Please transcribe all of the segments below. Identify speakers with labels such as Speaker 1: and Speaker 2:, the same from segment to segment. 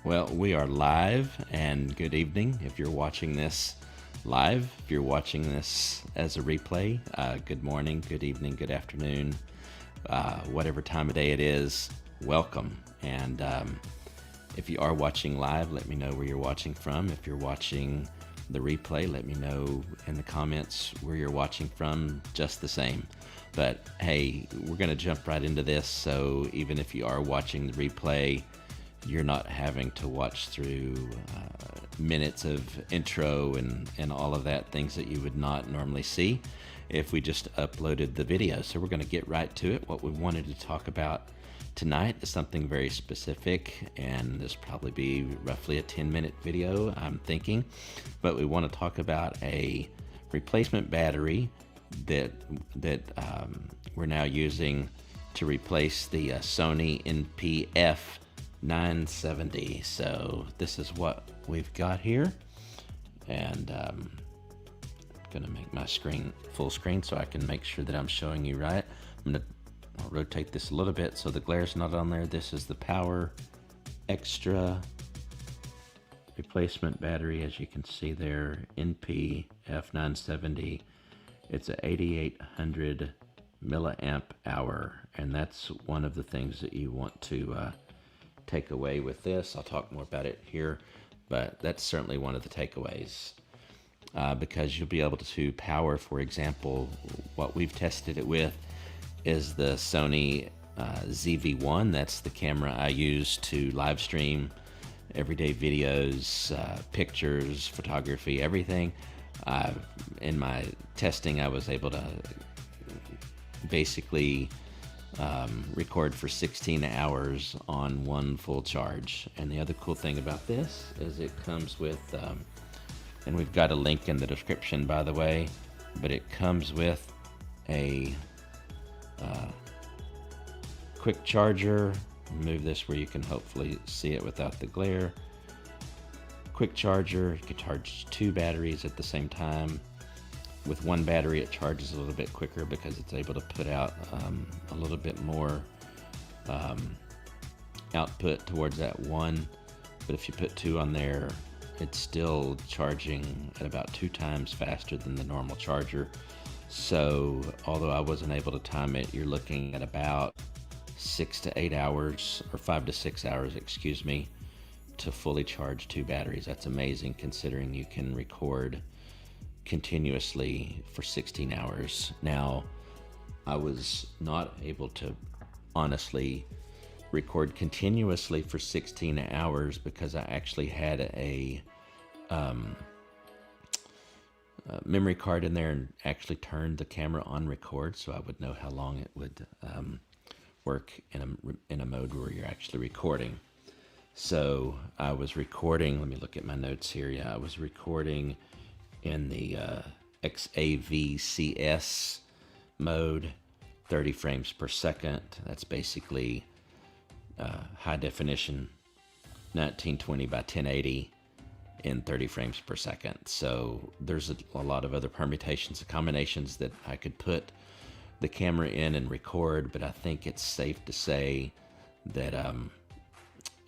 Speaker 1: Well, we are live, and good evening if you're watching this live. If you're watching this as a replay, good morning, good evening, good afternoon, whatever time of day it is, welcome. And if you are watching live, let me know where you're watching from. If you're watching the replay, let me know in the comments where you're watching from, just the same. But hey, we're going to jump right into this, so even if you are watching the replay, you're not having to watch through minutes of intro and all of that, things that you would not normally see if we just uploaded the video. So we're going to get right to it. What we wanted to talk about tonight is something very specific, and this will probably be roughly a 10-minute video, I'm thinking. But we want to talk about a replacement battery that we're now using to replace the Sony NP-F970. So this is what we've got here, and I'm gonna make my screen full screen so I can make sure that I'm showing you right. I'll rotate this a little bit so the glare's not on there. This is the Powerextra replacement battery, as you can see there, NP-F970. It's a 8800 milliamp hour, and that's one of the things that you want to take away with this. I'll talk more about it here, but that's certainly one of the takeaways, because you'll be able to power, for example, what we've tested it with is the Sony ZV-1. That's the camera I use to live stream everyday videos, pictures, photography, everything. In my testing, I was able to basically record for 16 hours on one full charge. And the other cool thing about this is it comes with, and we've got a link in the description, by the way, but it comes with a quick charger. Move this where you can hopefully see it without the glare. Quick charger, you can charge 2 batteries at the same time. With one battery, it charges a little bit quicker because it's able to put out a little bit more output towards that one. But if you put 2 on there, it's still charging at about 2 times faster than the normal charger. So although I wasn't able to time it, you're looking at about 6 to 8 hours, or 5 to 6 hours, excuse me, to fully charge 2 batteries. That's amazing, considering you can record continuously for 16 hours. Now, I was not able to honestly record continuously for 16 hours because I actually had a memory card in there and actually turned the camera on record, so I would know how long it would work in a mode where you're actually recording. So I was recording, let me look at my notes here. Yeah, I was recording in the XAVCS mode, 30 frames per second. That's basically high definition, 1920 by 1080 in 30 frames per second. So there's a lot of other permutations and combinations that I could put the camera in and record, but I think it's safe to say that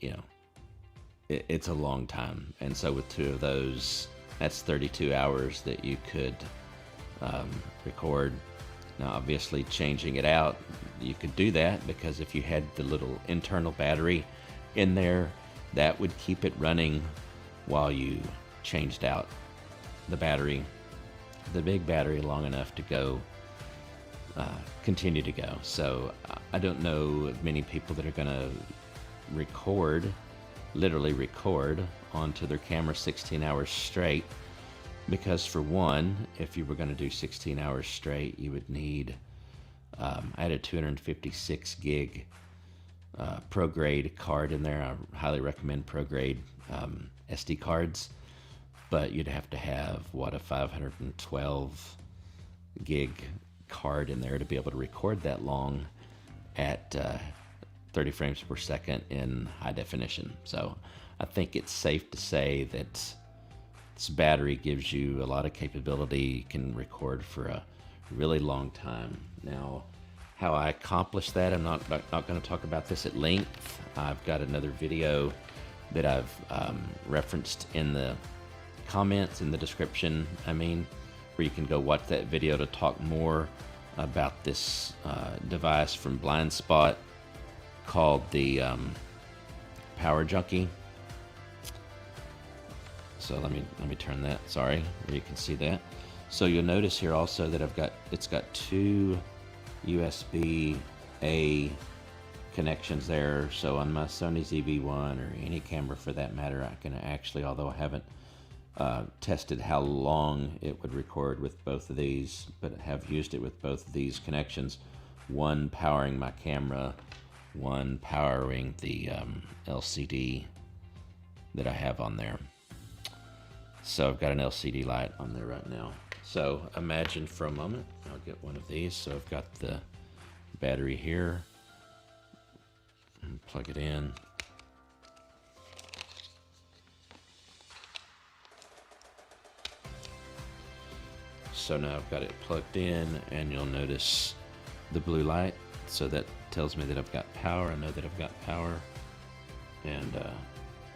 Speaker 1: you know, it's a long time. And so with 2 of those, that's 32 hours that you could record. Now obviously changing it out, you could do that, because if you had the little internal battery in there, that would keep it running while you changed out the battery, the big battery, long enough to go continue to go. So I don't know of many people that are gonna record, literally record onto their camera 16 hours straight, because for one, if you were going to do 16 hours straight, you would need I had a 256 gig pro grade card in there. I highly recommend pro grade SD cards, but you'd have to have a 512 gig card in there to be able to record that long at 30 frames per second in high definition. So I think it's safe to say that this battery gives you a lot of capability. You can record for a really long time. Now, how I accomplish that, I'm not going to talk about this at length. I've got another video that I've referenced in the comments, in the description, where you can go watch that video to talk more about this device from Blind Spot called the Power Junkie. So let me turn that, sorry, where you can see that. So you'll notice here also that it's got two USB-A connections there. So on my Sony ZV-1 or any camera for that matter, I can actually, although I haven't tested how long it would record with both of these, but have used it with both of these connections, one powering my camera, one powering the LCD that I have on there. So I've got an LCD light on there right now. So imagine for a moment, I'll get one of these. So I've got the battery here, plug it in. So now I've got it plugged in, and you'll notice the blue light. So that tells me that I've got power. I know that I've got power, and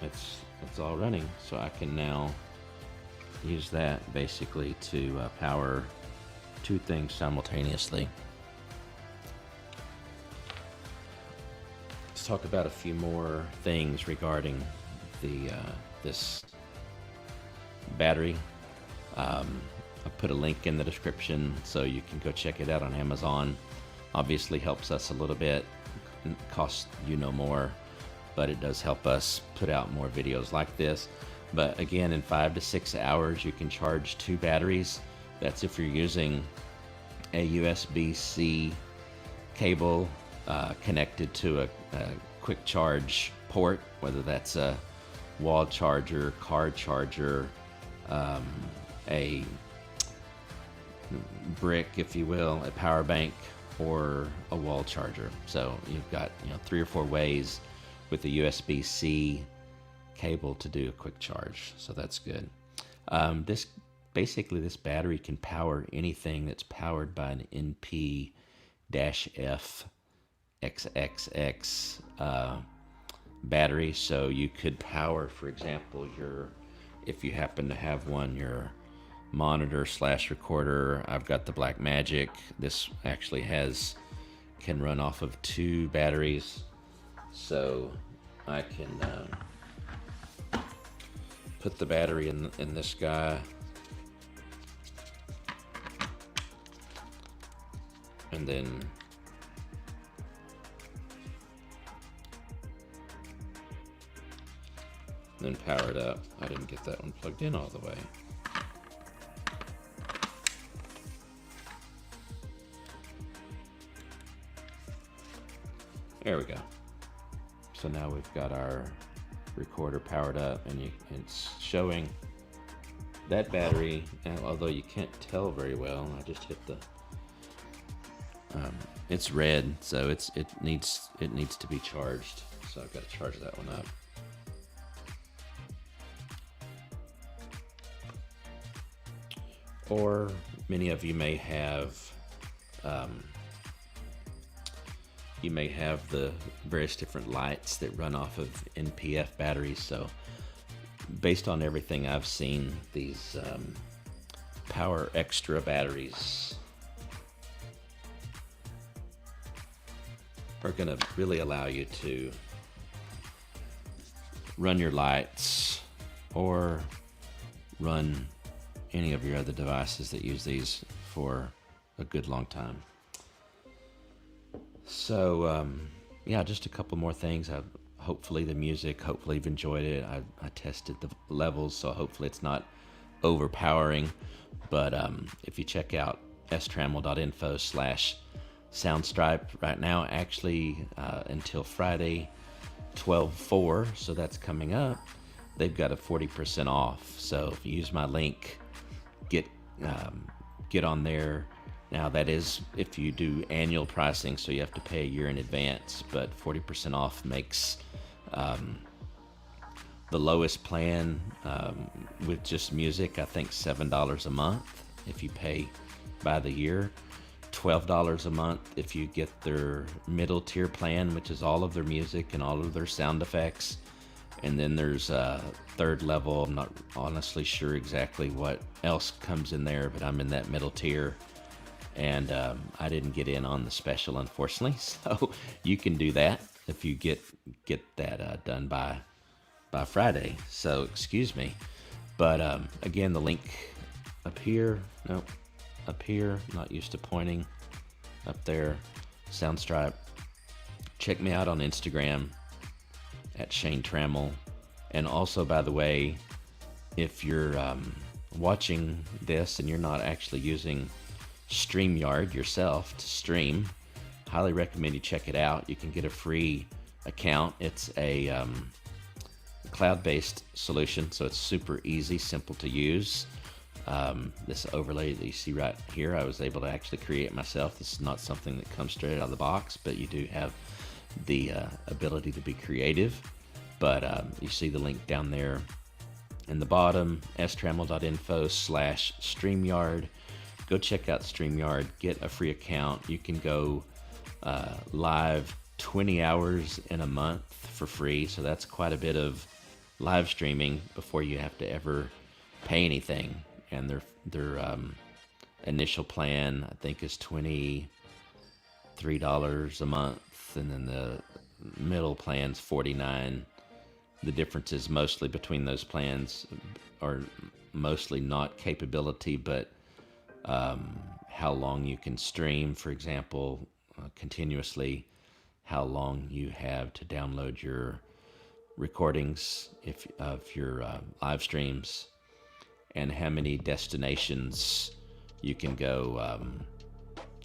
Speaker 1: it's all running. So I can now use that basically to power two things simultaneously. Let's talk about a few more things regarding the this battery. I put a link in the description so you can go check it out on Amazon. Obviously helps us a little bit, costs you no more, but it does help us put out more videos like this. But again, in 5 to 6 hours you can charge 2 batteries. That's if you're using a USB-C cable connected to a quick charge port, whether that's a wall charger, car charger, a brick, if you will, a power bank, or a wall charger. So you've got 3 or 4 ways with a USB-C cable to do a quick charge. So that's good. This battery can power anything that's powered by an NP-F XXX battery. So you could power, for example, if you happen to have one, your monitor / recorder. I've got the Blackmagic. This actually can run off of 2 batteries, so I can put the battery in this guy, and then power it up. I didn't get that one plugged in all the way. There we go. So now we've got our recorder powered up, and it's showing that battery, and although you can't tell very well, I just hit the it's red, so it needs to be charged. So I've got to charge that one up. Or many of you may have the various different lights that run off of NPF batteries. So based on everything I've seen, these Powerextra batteries are going to really allow you to run your lights or run any of your other devices that use these for a good long time. So yeah, just a couple more things. Hopefully the music, hopefully you've enjoyed it. I tested the levels, so hopefully it's not overpowering. But if you check out strammel.info/soundstripe right now, actually until Friday 12/4, so that's coming up, they've got a 40% off. So if you use my link, get on there. Now that is if you do annual pricing, so you have to pay a year in advance, but 40% off makes the lowest plan with just music, I think $7 a month if you pay by the year, $12 a month if you get their middle tier plan, which is all of their music and all of their sound effects, And then there's a third level. I'm not honestly sure exactly what else comes in there, but I'm in that middle tier. And I didn't get in on the special, unfortunately. So you can do that if you get that done by Friday. So excuse me. But again, the link up here. Nope. Up here. Not used to pointing. Up there. Soundstripe. Check me out on Instagram at Shane Trammell. And also, by the way, if you're watching this and you're not actually using StreamYard yourself to stream, highly recommend you check it out. You can get a free account. It's a cloud-based solution, so it's super easy, simple to use. This overlay that you see right here, I was able to actually create myself. This is not something that comes straight out of the box, but you do have the ability to be creative. But you see the link down there in the bottom, strammell.info/StreamYard. Go check out StreamYard, get a free account. You can go live 20 hours in a month for free, so that's quite a bit of live streaming before you have to ever pay anything. And their initial plan, I think, is $23 a month, and then the middle plan's $49. The differences mostly between those plans are mostly not capability, but how long you can stream, for example, continuously, how long you have to download your recordings of your live streams, and how many destinations you can go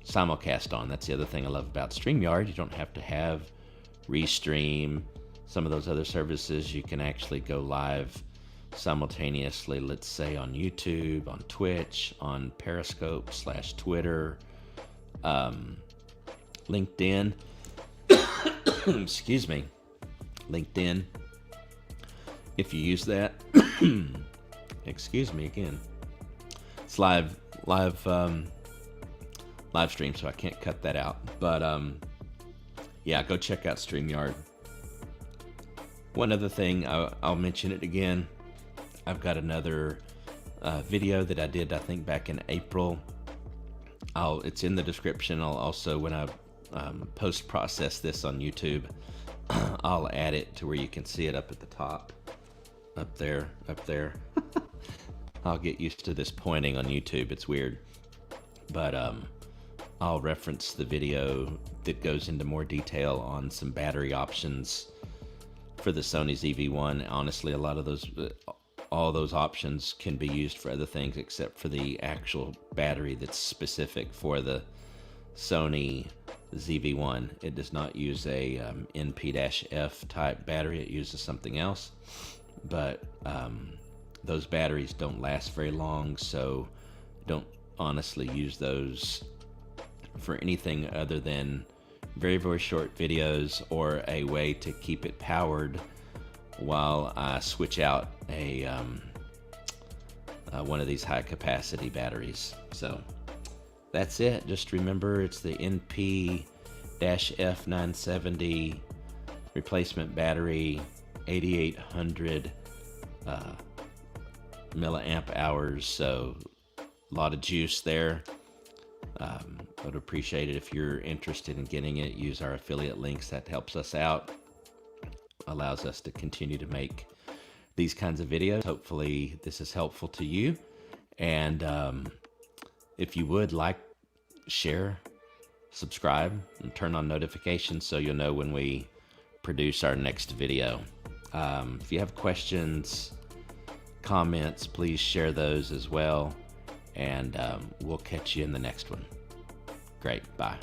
Speaker 1: simulcast on. That's the other thing I love about StreamYard. You don't have to have Restream, some of those other services. You can actually go live simultaneously, let's say on YouTube, on Twitch, on Periscope /Twitter, LinkedIn, excuse me, LinkedIn. If you use that, excuse me again, it's live stream, so I can't cut that out. But yeah, go check out StreamYard. One other thing, I'll mention it again. I've got another video that I did, I think, back in April. It's in the description. I'll also, when I post-process this on YouTube, I'll add it to where you can see it up at the top. Up there. I'll get used to this pointing on YouTube. It's weird. But I'll reference the video that goes into more detail on some battery options for the Sony ZV-1. Honestly, a lot of those, all those options can be used for other things except for the actual battery that's specific for the Sony ZV-1. It does not use a NP-F type battery. It uses something else. But those batteries don't last very long, so don't honestly use those for anything other than very, very short videos, or a way to keep it powered while I switch out a one of these high capacity batteries. So that's it. Just remember, it's the NP-F970 replacement battery, 8800 milliamp hours, so a lot of juice there. I would appreciate it if you're interested in getting it. Use our affiliate links. That helps us out, allows us to continue to make these kinds of videos. Hopefully this is helpful to you. And if you would, like, share, subscribe, and turn on notifications so you'll know when we produce our next video. If you have questions, comments, please share those as well. And we'll catch you in the next one. Great. Bye.